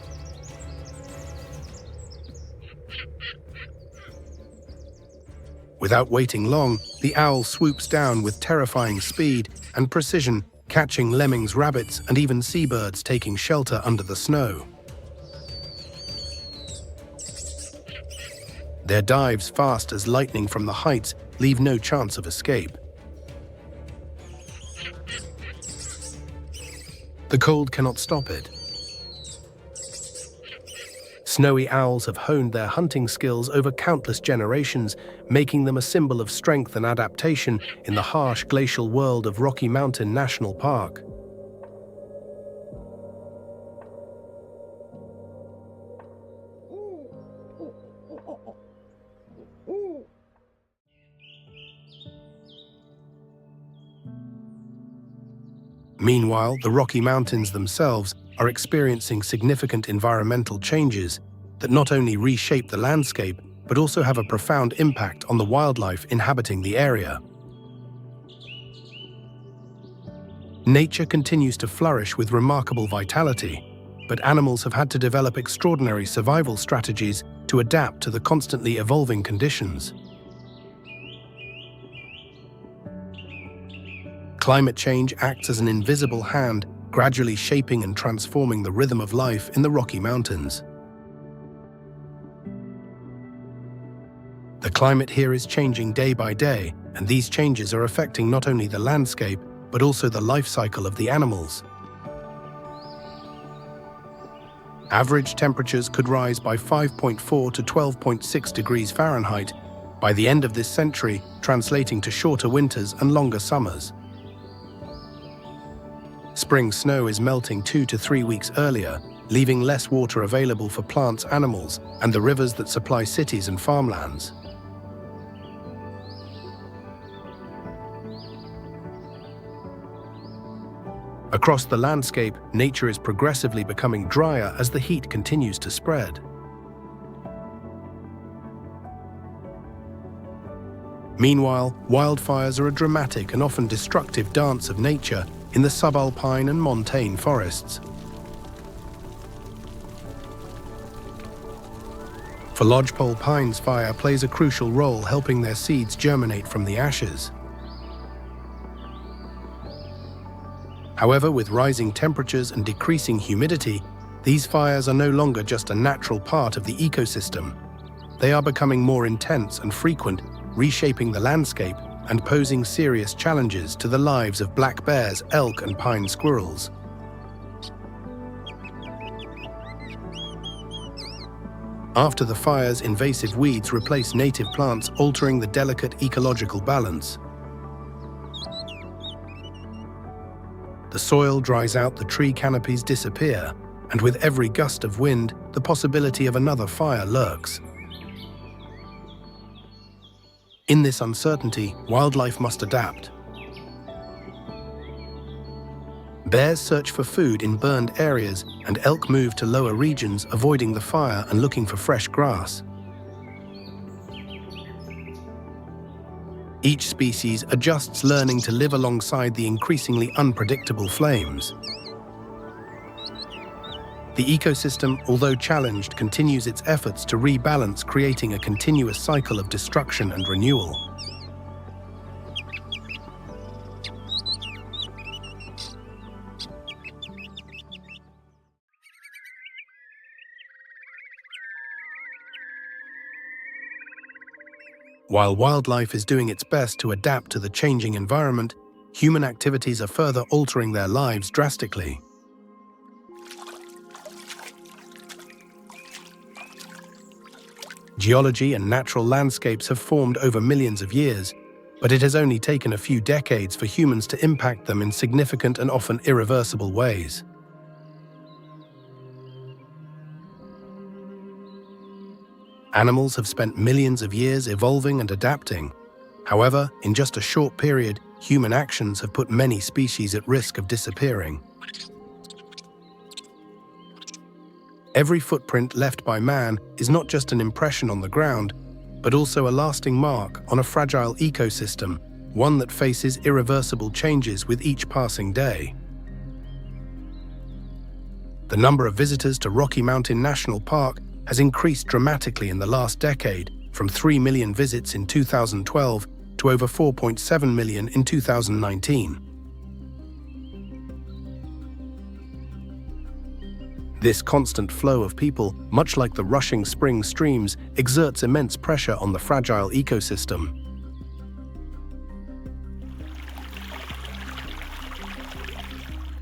Without waiting long, the owl swoops down with terrifying speed and precision, catching lemmings, rabbits, and even seabirds taking shelter under the snow. Their dives, fast as lightning from the heights, leave no chance of escape. The cold cannot stop it. Snowy owls have honed their hunting skills over countless generations, making them a symbol of strength and adaptation in the harsh glacial world of Rocky Mountain National Park. Meanwhile, the Rocky Mountains themselves are experiencing significant environmental changes that not only reshape the landscape, but also have a profound impact on the wildlife inhabiting the area. Nature continues to flourish with remarkable vitality, but animals have had to develop extraordinary survival strategies to adapt to the constantly evolving conditions. Climate change acts as an invisible hand, gradually shaping and transforming the rhythm of life in the Rocky Mountains. The climate here is changing day by day, and these changes are affecting not only the landscape, but also the life cycle of the animals. Average temperatures could rise by 5.4 to 12.6 degrees Fahrenheit by the end of this century, translating to shorter winters and longer summers. Spring snow is melting 2 to 3 weeks earlier, leaving less water available for plants, animals, and the rivers that supply cities and farmlands. Across the landscape, nature is progressively becoming drier as the heat continues to spread. Meanwhile, wildfires are a dramatic and often destructive dance of nature in the subalpine and montane forests. For lodgepole pines, fire plays a crucial role, helping their seeds germinate from the ashes. However, with rising temperatures and decreasing humidity, these fires are no longer just a natural part of the ecosystem. They are becoming more intense and frequent, reshaping the landscape and posing serious challenges to the lives of black bears, elk, and pine squirrels. After the fires, invasive weeds replace native plants, altering the delicate ecological balance. The soil dries out, the tree canopies disappear, and with every gust of wind, the possibility of another fire lurks. In this uncertainty, wildlife must adapt. Bears search for food in burned areas, and elk move to lower regions, avoiding the fire and looking for fresh grass. Each species adjusts, learning to live alongside the increasingly unpredictable flames. The ecosystem, although challenged, continues its efforts to rebalance, creating a continuous cycle of destruction and renewal. While wildlife is doing its best to adapt to the changing environment, human activities are further altering their lives drastically. Geology and natural landscapes have formed over millions of years, but it has only taken a few decades for humans to impact them in significant and often irreversible ways. Animals have spent millions of years evolving and adapting. However, in just a short period, human actions have put many species at risk of disappearing. Every footprint left by man is not just an impression on the ground, but also a lasting mark on a fragile ecosystem, one that faces irreversible changes with each passing day. The number of visitors to Rocky Mountain National Park has increased dramatically in the last decade, from 3 million visits in 2012 to over 4.7 million in 2019. This constant flow of people, much like the rushing spring streams, exerts immense pressure on the fragile ecosystem.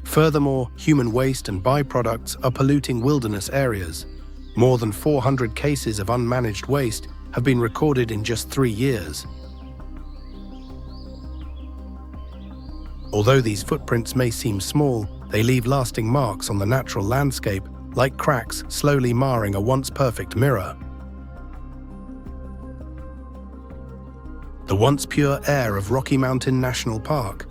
Furthermore, human waste and byproducts are polluting wilderness areas. More than 400 cases of unmanaged waste have been recorded in just 3 years. Although these footprints may seem small, they leave lasting marks on the natural landscape, like cracks slowly marring a once perfect mirror. The once pure air of Rocky Mountain National Park,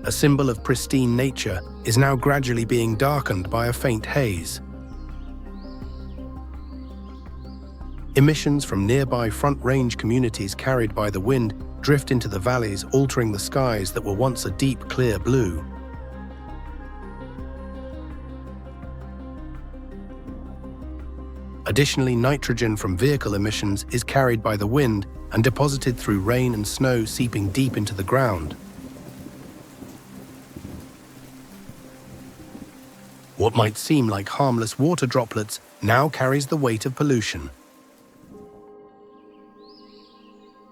a symbol of pristine nature, is now gradually being darkened by a faint haze. Emissions from nearby Front Range communities carried by the wind drift into the valleys, altering the skies that were once a deep, clear blue. Additionally, nitrogen from vehicle emissions is carried by the wind and deposited through rain and snow, seeping deep into the ground. What might seem like harmless water droplets now carries the weight of pollution.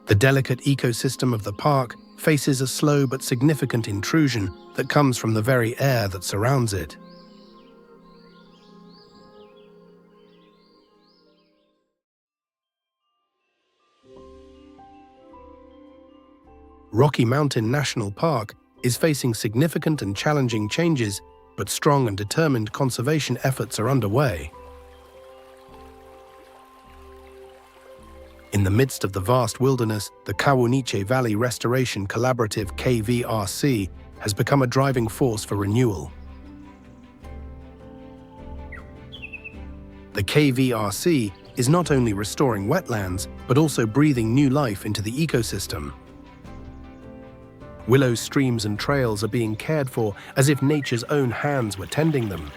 The delicate ecosystem of the park faces a slow but significant intrusion that comes from the very air that surrounds it. Rocky Mountain National Park is facing significant and challenging changes, but strong and determined conservation efforts are underway. In the midst of the vast wilderness, the Kawuniche Valley Restoration Collaborative (KVRC) has become a driving force for renewal. The KVRC is not only restoring wetlands, but also breathing new life into the ecosystem. Willows, streams, and trails are being cared for as if nature's own hands were tending them.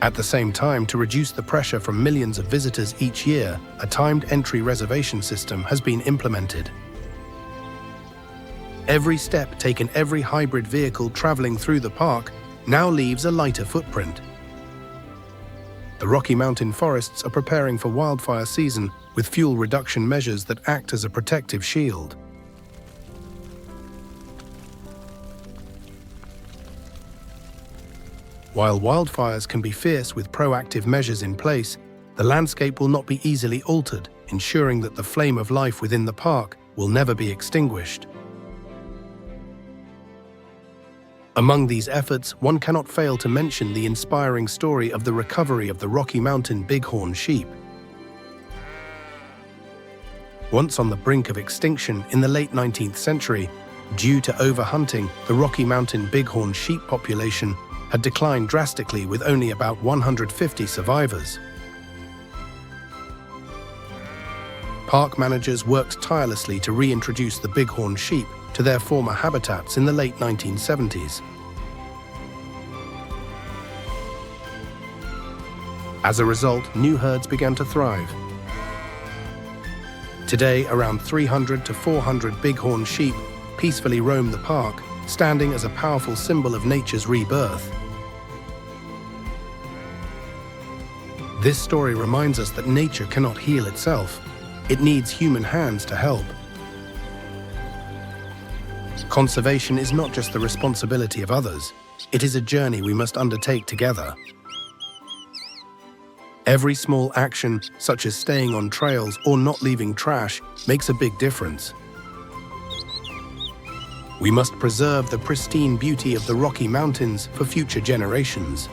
At the same time, to reduce the pressure from millions of visitors each year, a timed entry reservation system has been implemented. Every step taken, every hybrid vehicle traveling through the park now leaves a lighter footprint. The Rocky Mountain forests are preparing for wildfire season with fuel reduction measures that act as a protective shield. While wildfires can be fierce with proactive measures in place, the landscape will not be easily altered, ensuring that the flame of life within the park will never be extinguished. Among these efforts, one cannot fail to mention the inspiring story of the recovery of the Rocky Mountain bighorn sheep. Once on the brink of extinction in the late 19th century, due to overhunting, the Rocky Mountain bighorn sheep population had declined drastically with only about 150 survivors. Park managers worked tirelessly to reintroduce the bighorn sheep to their former habitats in the late 1970s. As a result, new herds began to thrive. Today, around 300 to 400 bighorn sheep peacefully roam the park, standing as a powerful symbol of nature's rebirth. This story reminds us that nature cannot heal itself. It needs human hands to help. Conservation is not just the responsibility of others. It is a journey we must undertake together. Every small action, such as staying on trails or not leaving trash, makes a big difference. We must preserve the pristine beauty of the Rocky Mountains for future generations.